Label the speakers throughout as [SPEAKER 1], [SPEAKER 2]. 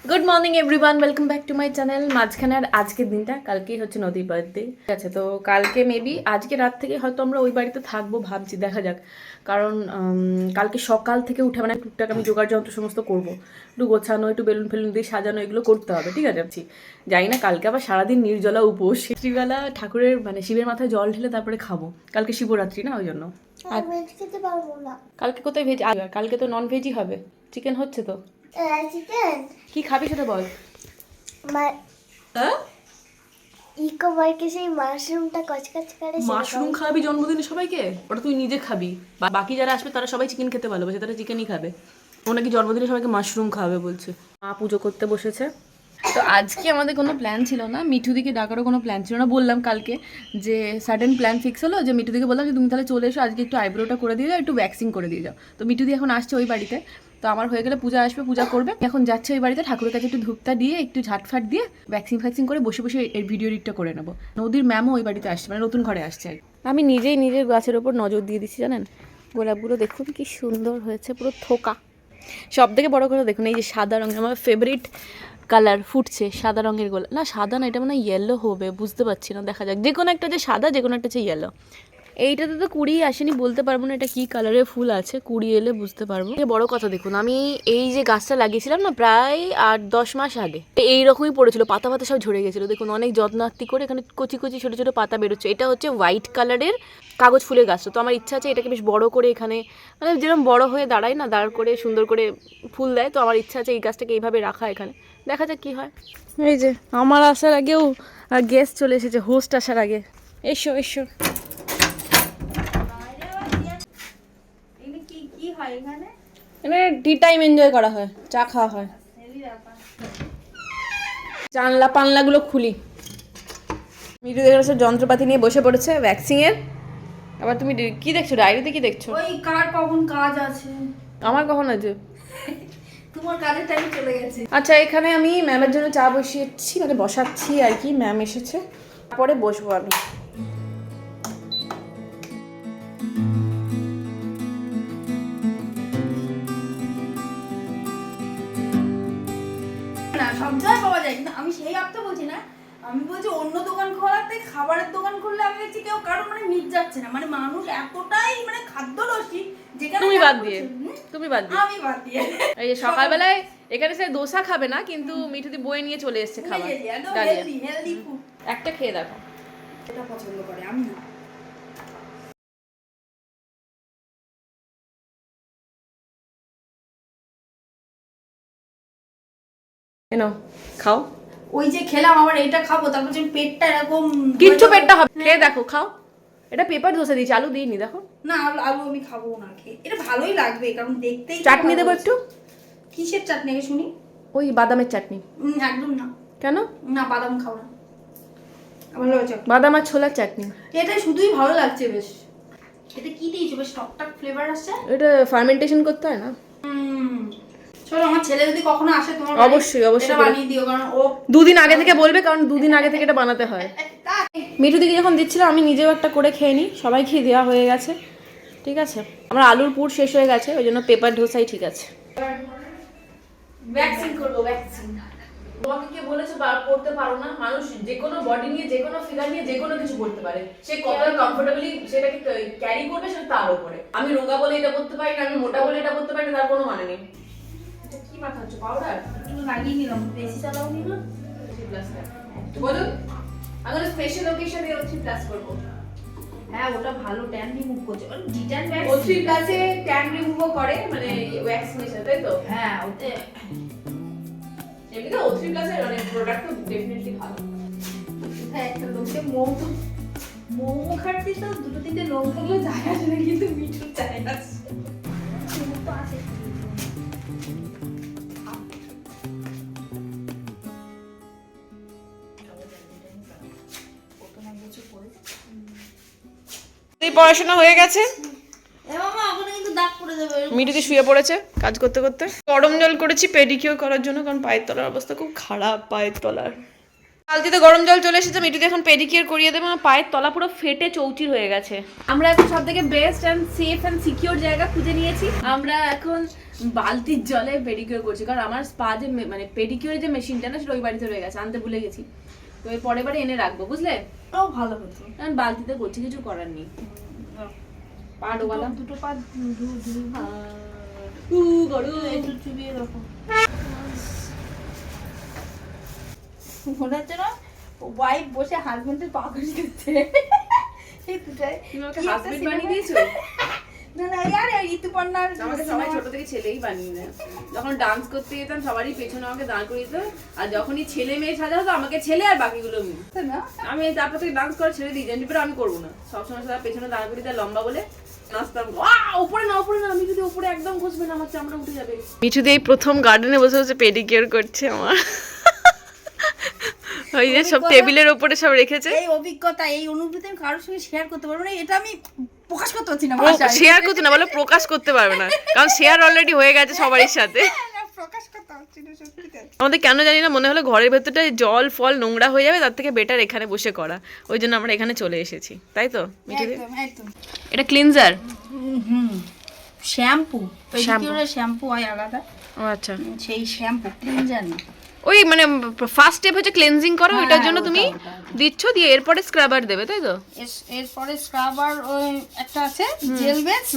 [SPEAKER 1] Good morning everyone, welcome back to my channel. মাঝখানে আর আজকের দিনটা, কালকেই হচ্ছে নদীর বার্থডে, ঠিক আছে? তো কালকে মেবি আজকে রাত থেকে হয়তো আমরা ওই বাড়িতে থাকবো ভাবছি, দেখা যাক। কারণ কালকে সকাল থেকে উঠে মানে টুকটাক আমি জোগাড় যন্ত্র সমস্ত করবো, একটু গোছানো, একটু বেলুন ফেলুন দিয়ে সাজানো, এগুলো করতে হবে, ঠিক আছে? ভাবছি জানি না কালকে আবার সারাদিন নির্জলা উপোস, রাত্রিবেলা ঠাকুরের মানে শিবের মাথায় জল ঢেলে তারপরে খাবো। কালকে শিবরাত্রি না, ওই জন্য। আর কালকে কোথায় ভেজ? কালকে তো নন ভেজই হবে, চিকেন হচ্ছে তো।
[SPEAKER 2] চিকেন
[SPEAKER 1] কি খাবি সেটা বল।
[SPEAKER 2] ইকো পার্কে সেই মাশরুমটা কচকচ করে
[SPEAKER 1] মাশরুম খাবি জন্মদিনে সবাইকে? ওটা তুই নিজে খাবি, বাকি যারা আসবে তারা সবাই চিকেন খেতে ভালোবাসে, তারা চিকেনই খাবে। ও নাকি জন্মদিনে সবাইকে মাশরুম খাবে বলছে। মা পুজো করতে বসেছে। তো আজকে আমাদের কোনো প্ল্যান ছিল না, মিঠুদিকে ডাকারও কোনো প্ল্যান ছিল না। বললাম কালকে যে সাডেন প্ল্যান ফিক্স হলো যে মিঠুদিকে বললাম যে তুমি তাহলে চলে এসো, আজকে একটু আইব্রোটা করে দিয়ে যাও, একটু ভ্যাক্সিং করে দিয়ে যাও। তো মিঠুদি এখন আসছে ওই বাড়িতে, তো আমার হয়ে গেলে পূজা আসবে, পূজা করবে। এখন যাচ্ছে ওই বাড়িতে, ঠাকুরের কাছে একটু ধূপটা দিয়ে একটু ঝাটফাট দিয়ে ভ্যাক্সিং করে বসে বসে এর ভিডিও এডিটটা করে নেবো। নদীর ম্যামও ওই বাড়িতে আসছে, মানে নতুন ঘরে আসছে। আমি নিজেই নিজের গাছের ওপর নজর দিয়ে দিচ্ছি, জানেন? গোলাপগুলো দেখুন কি সুন্দর হয়েছে, পুরো থোকা। সব থেকে বড় কথা দেখুন, এই যে সাদা রঙের আমার ফেভারিট কালার ফুটছে, সাদা রঙের গোলাপ। না সাদা না, এটা মানে ইয়েলো হবে, বুঝতে পারছি না, দেখা যাক। যে কোনো একটা যে সাদা, যে কোনো একটা যে ইয়েলো। এইটাতে তো কুড়ি আসেনি, বলতে পারবো না এটা কি কালারের ফুল আছে, কুড়ি এলে বুঝতে পারবো। বড় কথা দেখুন, আমি এই যে গাছটা লাগিয়েছিলাম না প্রায় 8-10 মাস আগে, এইরকমই পড়েছিল, পাতা পাতা সব ঝরে গেছিলো। দেখুন অনেক যত্নার্থী করে এখানে কচি কচি ছোটো ছোটো পাতা বেরোচ্ছে। এটা হচ্ছে হোয়াইট কালারের কাগজ ফুলের গাছটা। তো আমার ইচ্ছা আছে এটাকে বেশ বড় করে, এখানে মানে যেরকম বড় হয়ে দাঁড়ায় না, দাঁড় করে সুন্দর করে ফুল দেয়। তো আমার ইচ্ছা আছে এই গাছটাকে এইভাবে রাখা এখানে, দেখা যাক কী হয়। এই যে আমার আসার আগেও গেস্ট চলে এসেছে, হোস্ট আসার আগে। এসো এসো। এখানে টি টাইম এনজয় করা হয়, চা খাওয়া হয়। জানলা পানলাগুলো খুলি। মিঠু দেখে সব যন্ত্রপাতি নিয়ে বসে পড়েছে ভ্যাকসিনের। আবার তুমি কি দেখছো ডায়েরিতে? কি দেখছো?
[SPEAKER 3] ওই কার কখন কাজ আছে?
[SPEAKER 1] আমার কখন আছে?
[SPEAKER 3] তোমার কাজের টাইম চলে গেছে।
[SPEAKER 1] আচ্ছা, এখানে আমি ম্যামের জন্য চা বসিয়েছি, মানে বসাচ্ছি আর কি। ম্যাম এসেছে, পরে বসবো আমি।
[SPEAKER 3] না সব জায়গায় পাওয়া যায়, কিন্তু আমি সেই আপটা বলছি না, আমি বলছি অন্য দোকান খোলাতে খাবারের দোকান খুললে আমি দেখছি কেউ কারো মানে মিট যাচ্ছে না, মানে মানুষ এতটাই মানে খাদ্য রসিক যেখানে
[SPEAKER 1] তুমি বাদ দিয়ে, তুমি বাদ দিয়ে,
[SPEAKER 3] আমি বাদ দিয়ে।
[SPEAKER 1] এই যে সকালবেলায় এখানে সে দোসা খাবে না, কিন্তু মিঠুদি বয়ে নিয়ে চলে এসেছে খাবার।
[SPEAKER 3] হেলদি ফুড
[SPEAKER 1] একটা খেয়ে দেখো।
[SPEAKER 3] এটা পছন্দ করে, আমি না।
[SPEAKER 1] এনো খাও।
[SPEAKER 3] ওই যে খেলাম আবার এইটা খাবো, তারপর যে পেটটা এরকম
[SPEAKER 1] কিচ্ছু পেটটা হবে, খেয়ে দেখো, খাও। এটা পেপার দোসা দিয়েছি, আলু দিইনি, দেখো।
[SPEAKER 3] না আলু আমি খাবো না, খেয়ে এটা ভালোই লাগবে কারণ দেখতেই।
[SPEAKER 1] চাটনি দেবো একটু।
[SPEAKER 3] কিসের চাটনি আগে শুনি?
[SPEAKER 1] ওই বাদামের চাটনি।
[SPEAKER 3] একদম না।
[SPEAKER 1] কেন?
[SPEAKER 3] না বাদাম খাও না, ভালো হয়েছে।
[SPEAKER 1] বাদাম আর ছোলার চাটনি।
[SPEAKER 3] এটা শুধুই ভালো লাগছে বেশ। এটা কি দিয়েছো, বেশ টকটক ফ্লেভার আসছে।
[SPEAKER 1] এটা ফার্মেন্টেশন করতে হয় না?
[SPEAKER 3] চলো আমার ছেলে যদি কখনো আসে তোমার
[SPEAKER 1] অবশ্যই অবশ্যই
[SPEAKER 3] এটা বানিয়ে দিও, কারণ ও
[SPEAKER 1] 2 দিন আগে থেকে বলবে, কারণ 2 দিন আগে থেকে এটা বানাতে হয়। মিঠু দিকে যখন দিচ্ছিলাম আমি নিজেও একটা করে খেয়ে নিই, সবাই খেয়ে দেওয়া হয়ে গেছে, ঠিক আছে। আমার আলুর পুর শেষ হয়ে গেছে, ওই জন্য পেপার ধোসাই ঠিক আছে।
[SPEAKER 3] ভ্যাকসিন করবো, ভ্যাকসিন।
[SPEAKER 1] তোমাকে কে বলেছে পড়তে পারো না? মানুষ যে কোনো বডি নিয়ে, যে কোনো ফিগার নিয়ে যে কোনো কিছু করতে পারে। সে কতটা কমফোর্টেবলি সেটাকে ক্যারি করবে সেটা তার উপরে। আমি রোগা বলে এটা করতে পারি না, আমি মোটা বলে এটা করতে পারি না, তার কোনো মানে নেই। এটা কি মাখাচ্ছ? পাউডার?
[SPEAKER 3] একটু লাগিয়ে নিলাম, বেশি চালাও নি না।
[SPEAKER 1] 3+ বলুন, আমি স্পেশাল ওকেশনে 3+ করব।
[SPEAKER 3] হ্যাঁ ওটা ভালো, ট্যান রিমুভ করছে। ডিটান
[SPEAKER 1] ও 3+ এ ট্যান রিমুভও করে, মানে ওয়্যাক্সিনেশন, তাই তো?
[SPEAKER 3] হ্যাঁ ওতে
[SPEAKER 1] এমনিতে ও 3+ এর অনেক প্রোডাক্ট তো ডেফিনেটলি ভালো।
[SPEAKER 3] হ্যাঁ একটা লোকে মোমো খাচ্ছি তো 2-3টে লোক থাকলে যায় আসে না, কিন্তু মিঠু চায় না। তো আছে
[SPEAKER 1] এই পড়াশোনা হয়ে গেছে,
[SPEAKER 3] মামা ওখানে কিন্তু দাগ পড়ে যাবে।
[SPEAKER 1] মিঠুতে শুয়ে পড়েছে কাজ করতে করতে। গরম জল করেছি পেডিকিউর করার জন্য, কারণ পায়ের তলার অবস্থা খুব খারাপ। পায়ের তলার বালতিতে গরম জল চলে এসেছে, মিঠুতে এখন পেডিকিউর করিয়ে দেবো। আমার পায়ের তলা পুরো ফেটে চৌচির হয়ে গেছে। আমরা এখন সব থেকে best and safe and secure জায়গা খুঁজে নিয়েছি। আমরা এখন বালতির জলে পেডিকিউর করছি, কারণ আমার স্পা যে মানে পেডিকিউরের যে মেশিনটা না সেটা ওই বাড়িতে রয়ে গেছে, আনতে ভুলে গেছি। তো এই পরের বারে এনে রাখবো, বুঝলে?
[SPEAKER 3] ওটাও ভালো হতো।
[SPEAKER 1] আমি বালতিতে করছি, কিছু করার নেই। পা ডোবালাম,
[SPEAKER 3] দুটো পা একটু চুবিয়ে রাখো। মনে হচ্ছে না ওয়াইফ বসে হাজবেন্ডের পা ঘষে দিচ্ছে। এই দুটাই
[SPEAKER 1] তুমি আমাকে হাজবেন্ড বানিয়ে দিয়েছো?
[SPEAKER 3] না না यार ঋতুপর্ণার
[SPEAKER 1] আমাকে সবাই ছোট থেকে ছেলেই বানিয়ে দেয়। যখন ডান্স করতে যেতাম সবারই পেছনে আমাকে দাঁড় করিয়ে দিত, আর যখনই ছেলে মেয়ে সাজা হতো আমাকে ছেলে আর বাকিগুলো মেয়ে।
[SPEAKER 3] না
[SPEAKER 1] আমি তারপর থেকে ডান্স করা ছেড়ে দিই, জানি আমি করবো না। সবসময় সবাই পেছনে দাঁড় করিয়ে দেয় লম্বা বলে নাচতাম। উপরে না উপরে না, আমি যদি উপরে একদম ঘষবে না আমার চামড়া উঠে যাবে। মিঠু দিয়ে প্রথম গার্ডেনে বসে বসে পেডিকিউর করছে আমার। ওই যে সব টেবিলের উপরে সব রেখেছে।
[SPEAKER 3] এই অভিজ্ঞতা এই অনুভূতি আমি কারোর সঙ্গে শেয়ার করতে পারবো না, এটা আমি প্রকাশ করতে পারছি না ভাষায়।
[SPEAKER 1] শেয়ার করতে না, বলে প্রকাশ করতে পারবে না, কারণ শেয়ার অলরেডি হয়ে গেছে সবারই সাথে।
[SPEAKER 3] প্রকাশ করতে পারছি না সত্যি।
[SPEAKER 1] আমাদের কেন জানি না মনে হলো ঘরের ভেতরটা জল ফল নোংরা হয়ে যাবে, তার থেকে বেটার এখানে বসে করা, ওই জন্য আমরা এখানে চলে এসেছি, তাই তো মিঠু দি?
[SPEAKER 3] একদম একদম।
[SPEAKER 1] এটা ক্লিনজার,
[SPEAKER 3] শ্যাম্পু, পেডিকিউরের শ্যাম্পু হয় আলাদা।
[SPEAKER 1] ও আচ্ছা,
[SPEAKER 3] সেই শ্যাম্পু ক্লিনজার না।
[SPEAKER 1] ওই মানে ফার্স্ট স্টেপ হচ্ছে ক্লিনজিং করা, ওইটার জন্য তুমি দিচ্ছ, দিয়ে এরপরে স্ক্রাবার দেবে, তাই তো?
[SPEAKER 3] এরপরে স্ক্রাবার ওই একটা আছে জেল বেস,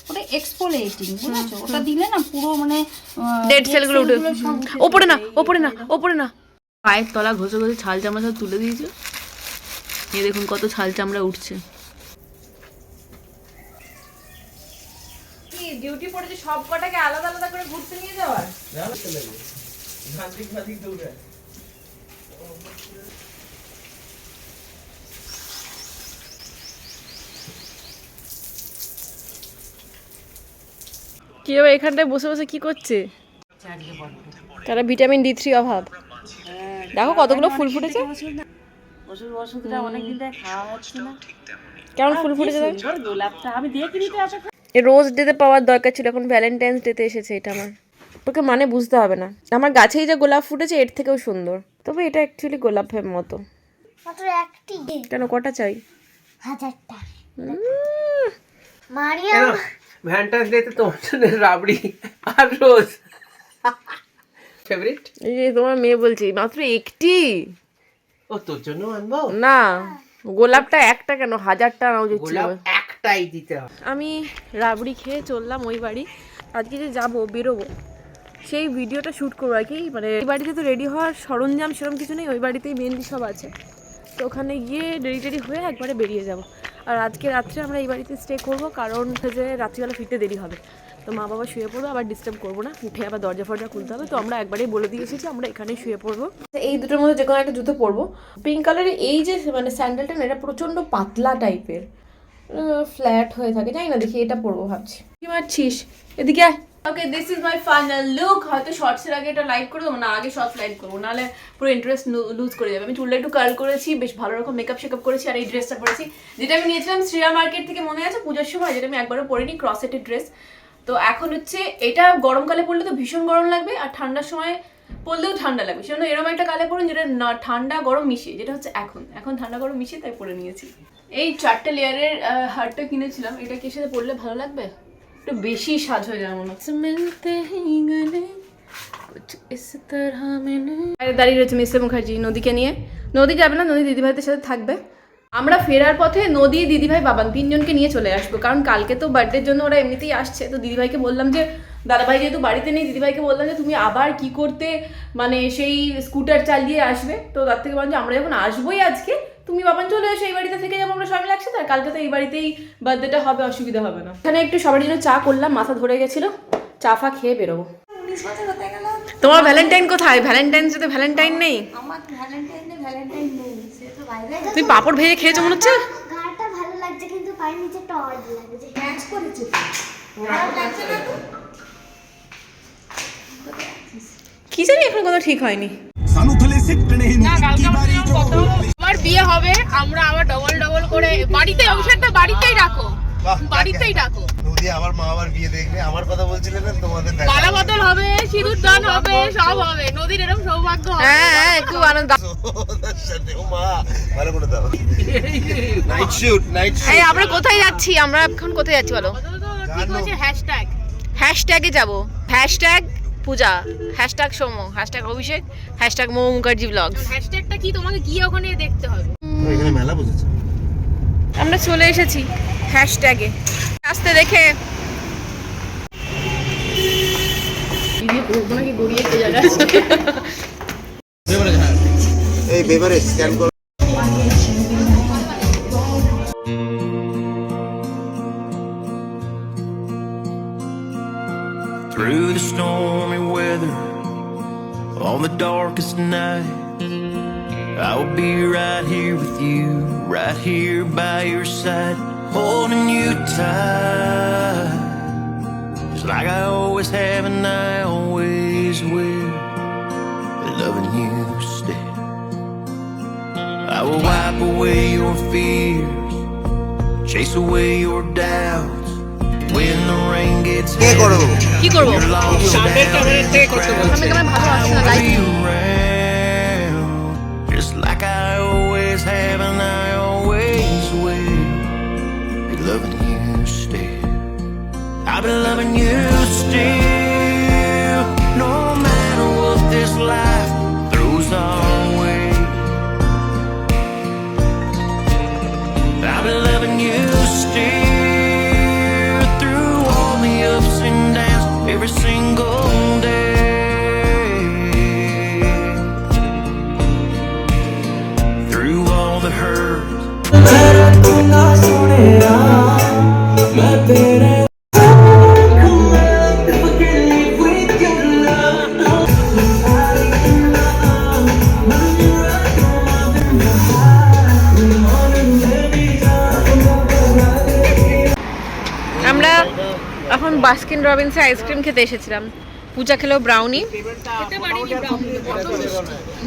[SPEAKER 3] ওটা এক্সফোলিয়েটিং, বুঝেছো? ওটা দিলে না পুরো মানে
[SPEAKER 1] ডেড সেলগুলো উঠে। ওপরে না ওপরে না ওপরে না, পায়ের তলা ঘষে ঘষে ছাল চামড়া সব তুলে দিয়েছো। এই দেখুন কত ছাল চামড়া উঠছে। কি ডিউটি পড়েছে সব কটাকে আলাদা আলাদা করে ঘুরতে নিয়ে যাওয়ার? কি হবে এখানটায় বসে বসে কি করছে? তারা ভিটামিন D3 অভাব। দেখো কতগুলো ফুল ফুটেছে।
[SPEAKER 4] ওষুধ ওষুধটা অনেকদিন ধরে খাওয়া হচ্ছে না।
[SPEAKER 1] কেমন ফুল ফুটেছে?
[SPEAKER 4] সুন্দর গোলাপটা আমি দিয়ে কিনিতে আসে।
[SPEAKER 1] এই রোজ ডেতে পাওয়ার দরকার ছিল, এখন ভ্যালেন্টাইন্স ডেতে এসেছে এটা আমার। তোকে মানে বুঝতে হবে না, আমার গাছেই যে গোলাপ ফুটেছে এর থেকেও সুন্দর, তবে এটা অ্যাকচুয়ালি গোলাপের মতো।
[SPEAKER 2] মাত্র একটি
[SPEAKER 1] কেন কটা চাই?
[SPEAKER 2] 1000টা। মারিয়াম
[SPEAKER 5] ভ্যালেন্টাইন্স ডে তে তোমার জন্য রাবড়ি আর রোজ ফেভারিট।
[SPEAKER 1] এই যে তোমার মেয়ে বলছি মাত্র একটি।
[SPEAKER 5] ও তোর জন্য আনবো
[SPEAKER 1] না, গোলাপটা একটা কেন, 1000টা নাও যে
[SPEAKER 5] গোলাপ একটাই দিতে হবে।
[SPEAKER 1] আমি রাবড়ি খেয়ে চললাম ওই বাড়ি। আজকে যে যাবো বেরোবো সেই ভিডিওটা শ্যুট করবো আর কি। মানে এই বাড়িতে তো রেডি হওয়ার সরঞ্জাম সেরকম কিছু নেই, ওই বাড়িতেই মেনলি সব আছে। তো ওখানে গিয়ে রেডি টেডি হয়ে একবারে বেরিয়ে যাব। আর আজকে রাত্রে আমরা এই বাড়িতে স্টে করবো, কারণ যে রাত্রিবেলা ফিরতে দেরি হবে, তো মা বাবা শুয়ে পড়বো, আবার ডিস্টার্ব করবো না, উঠে আবার দরজা ফরজা খুলতে হবে। তো আমরা একবারেই বলে দিয়ে এসেছি আমরা এখানেই শুয়ে পড়বো। এই দুটোর মধ্যে যে কোনো একটা জুতো পরবো। পিঙ্ক কালারের এই যে মানে স্যান্ডেলটা না, এটা প্রচণ্ড পাতলা টাইপের, ফ্ল্যাট হয়ে থাকে, জানি না, দেখি এটা পরবো ভাবছি। কি মারছিস? এদিকে আয়। Okay, this is my final look. হয়তো শর্টসের আগে এটা লাইভ করে দেবো, না আগে শর্টস লাইভ করবো, নাহলে পুরো ইন্টারেস্ট লুজ করে যাবে। আমি চুলটা একটু কার্ল করেছি, বেশ ভালো রকম মেকআপ শেকআপ করেছি, আর এই ড্রেসটা পরেছি যেটা আমি নিয়েছিলাম শ্রীয়া মার্কেট থেকে, মনে আছে পুজোর সময়, যেটা আমি একবারও পরিনি, ক্রসেটের ড্রেস। তো এখন হচ্ছে এটা গরমকালে পরলে তো ভীষণ গরম লাগবে, আর ঠান্ডার সময় পরলেও ঠান্ডা লাগবে, সেজন্য এরকম একটা কালে পরুন যেটা না ঠান্ডা গরম মিশিয়ে, যেটা হচ্ছে এখন ঠান্ডা গরম মিশিয়ে, তাই পরে নিয়েছি। এই 4টে লেয়ারের হারটা কিনেছিলাম, এটা কি সাথে পরলে ভালো লাগবে? একটু বেশি সাজ হয়ে যাবে মনে হচ্ছে। মিলতে হি গলে কুছ ইস তরহ মেনে। আরে দাঁড়িয়ে রয়েছে মিস্টার মুখার্জি নদীকে নিয়ে। নদী যাবে না, নদী দিদিভাইদের সাথে থাকবে। আমরা ফেরার পথে নদী, দিদিভাই, বাবান তিনজনকে নিয়ে চলে আসবো, কারণ কালকে তো বার্থডের জন্য ওরা এমনিতেই আসছে। তো দিদিভাইকে বললাম যে, দাদাভাই যেহেতু বাড়িতে নেই, দিদিভাইকে বললাম যে তুমি আবার কি করতে মানে সেই স্কুটার চালিয়ে আসবে। তো তার থেকে বললাম যে আমরা যখন আসবোই আজকে, তুমি বাবান চলে এসো, এই বাড়িতে থেকে যাবো আমরা সবাই মিলে একসাথে, আর কালকে তো এই বাড়িতেই বার্থডেটা হবে, অসুবিধা হবে না। এখানে একটু সবার জন্য চা করলাম, মাথা ধরে গেছিলো, চা ফা খেয়ে বেরোবো।
[SPEAKER 3] 19 বছর হতে গেল।
[SPEAKER 1] তোমার ভ্যালেন্টাইন কোথায়? ভ্যালেন্টাইন যদি ভ্যালেন্টাইন নেই,
[SPEAKER 3] আমার ভ্যালেন্টাইন নেই, সে তো বাইরে
[SPEAKER 1] তুমি পাপড় ভেজে খেয়েছো মনে হচ্ছে।
[SPEAKER 2] গাটা ভালো লাগছে কিন্তু পায়ের নিচে টর্চ লাগছে।
[SPEAKER 3] ম্যাচ করেছে, খারাপ লাগছে না তো?
[SPEAKER 1] কি জানি এখন কথা ঠিক হয়নি।
[SPEAKER 6] আমার বিয়ে হবে, আমরা আবার ডবল করে বাড়িতে, অভিষেকটা বাড়িতেই রাখো, বাড়িতেই রাখো।
[SPEAKER 7] নদী আমার মা আবার বিয়ে দেখবে, আমার কথা বলছিলেন না, তোমাদের দেখা
[SPEAKER 6] মালা বদল হবে, সিঁদুর দান হবে, সব হবে। নদীর এরকম সৌভাগ্য হবে।
[SPEAKER 1] হ্যাঁ খুব আনন্দ।
[SPEAKER 7] ওদের সাথে ও মা ভালো করে দাও। নাইট শুট
[SPEAKER 1] এই আমরা কোথায় যাচ্ছি? আমরা এখন কোথায় যাচ্ছি বলো?
[SPEAKER 6] ঠিক হচ্ছে হ্যাশট্যাগ।
[SPEAKER 1] হ্যাশট্যাগে যাব, হ্যাশট্যাগ পূজা, হ্যাশট্যাগ সোমো, হ্যাশট্যাগ অভিষেক, হ্যাশট্যাগ মোমো মুখার্জি ব্লগস।
[SPEAKER 6] হ্যাশট্যাগটা কি তোমাকে গিয়ে ওখানে দেখতে হবে।
[SPEAKER 7] এখানে মেলা বসেছে।
[SPEAKER 1] আমরা চলে এসেছি হ্যাশট্যাগে। আসতে দেখে
[SPEAKER 7] এই বেভারেজ স্ক্যান করো।
[SPEAKER 8] Through the stormy weather, on the darkest night, I will be right here with you, right here by your side, holding you tight, just like I always have and I always will, loving you still. I will wipe away your fears, chase away your doubts. When the rain gets heavy,
[SPEAKER 1] কি করব?
[SPEAKER 8] you're lost
[SPEAKER 5] সামনের
[SPEAKER 8] down
[SPEAKER 5] camera
[SPEAKER 8] in
[SPEAKER 5] থেকে
[SPEAKER 8] the
[SPEAKER 5] করতে
[SPEAKER 8] crowd.
[SPEAKER 5] বলছে।
[SPEAKER 1] আমি কেমন ভালো আসছে না light.
[SPEAKER 8] Be around, just like I always have and I always will. Be loving you still. I'll be loving you still, no matter what this life throws our way. I'll be loving you still through all the ups and downs, every single day. Through all the hurt.
[SPEAKER 1] আমরা এখন Baskin রবিন্সে ice cream খেতে এসেছিলাম। পূজা খেলো brownie.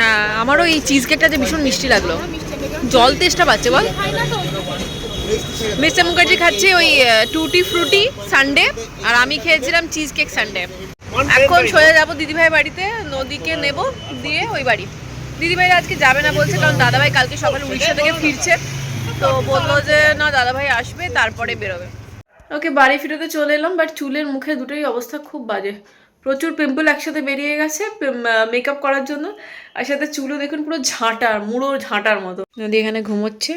[SPEAKER 1] না, আমারও এই cheese কেকটা যে ভীষণ মিষ্টি লাগলো। জল তেষ্টা পাচ্ছে বল। মিস্টার মুখার্জি খাচ্ছে ওই টুটি ফ্রুটি সানডে, আর আমি খেয়েছিলাম চিজ কেক সানডে। এখন সোজা যাবো দিদিভাই বাড়িতে, নদীকে নেব দিয়ে ওই বাড়ি। দিদিভাই আজকে যাবে না বলছে, কারণ দাদাভাই কালকে সকালে উড়িষ্যা থেকে ফিরছে, তো বললো যে না দাদাভাই আসবে তারপরে বেরোবে। ওকে বাড়ি ফিরতে চলে এলাম, বাট চুলের মুখে দুটোই অবস্থা খুব বাজে। প্রচুর পিম্পল একসাথে বেরিয়ে গেছে মেকআপ করার জন্য, আর সাথে চুলও দেখুন পুরো ঝাঁটার, মুড়ো ঝাঁটার মতো। নদী এখানে ঘুমোচ্ছে,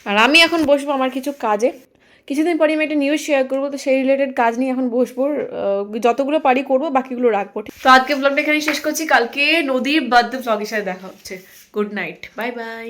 [SPEAKER 1] আর আমি এখন বসবো আমার কিছু কাজে। কিছুদিন পরে আমি একটা নিউজ শেয়ার করবো, তো সেই রিলেটেড কাজ নিয়ে এখন বসবো। যতগুলো পারি করবো, বাকিগুলো রাখবো। তো আজকে ব্লগটা এখানেই শেষ করছি, কালকে নদীর বার্থডে ব্লগের সাথে দেখা হচ্ছে। Good night, bye bye.